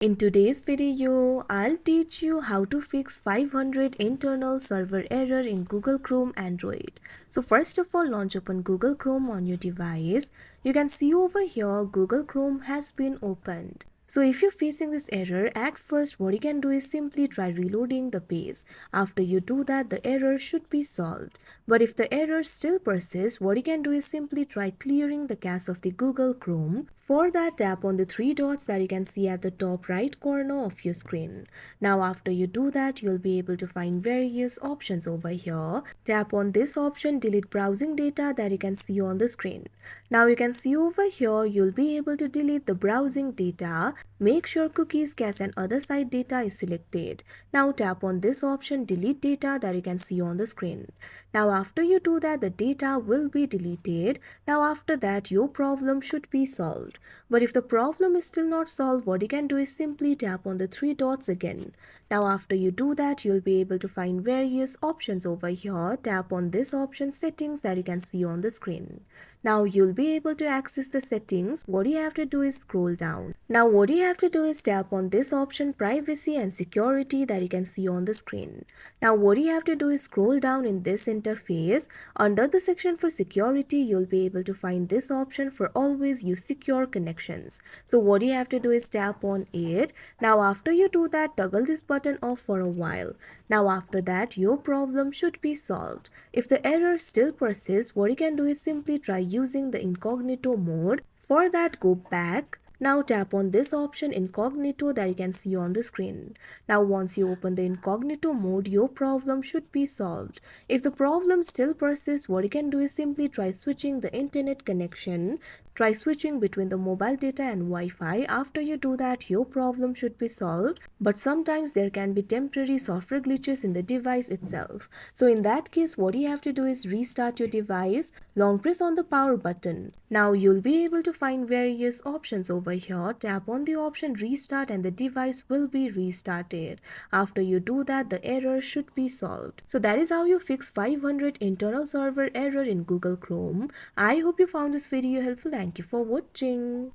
In today's video, I'll teach you how to fix 500 internal server error in Google Chrome Android. So first of all, launch open Google Chrome on your device. You can see over here Google Chrome has been opened. So if you're facing this error, at first what you can do is simply try reloading the page. After you do that, the error should be solved. But if the error still persists, what you can do is simply try clearing the cache of the Google Chrome. For that, tap on the three dots that you can see at the top right corner of your screen. Now after you do that, you'll be able to find various options over here. Tap on this option, delete browsing data, that you can see on the screen. Now you can see over here, you'll be able to delete the browsing data. Make sure cookies, cache and other site data is selected. Now tap on this option, delete data, that you can see on the screen. Now after you do that, the data will be deleted. Now after that, your problem should be solved. But if the problem is still not solved, what you can do is simply tap on the three dots again. Now after you do that, you'll be able to find various options over here. Tap on this option, settings, that you can see on the screen. Now you'll be able to access the settings. What you have to do is scroll down. Now what you have to do is tap on this option, privacy and security, that you can see on the screen. Now what you have to do is scroll down in this interface. Under the section for security, you'll be able to find this option for always use secure connections. So what you have to do is tap on it. Now after you do that, toggle this button off for a while. Now after that, your problem should be solved. If the error still persists, what you can do is simply try using the incognito mode. For that, go back. Now tap on this option, incognito, that you can see on the screen. Now once you open the incognito mode, your problem should be solved. If the problem still persists, what you can do is simply try switching the internet connection. Try switching between the mobile data and Wi-Fi. After you do that, your problem should be solved. But sometimes there can be temporary software glitches in the device itself. So in that case, what you have to do is restart your device. Long press on the power button. Now you'll be able to find various options over here. Tap on the option restart and the device will be restarted. After you do that, the error should be solved. So that is how you fix 500 internal server error in Google Chrome. I hope you found this video helpful. Thank you for watching.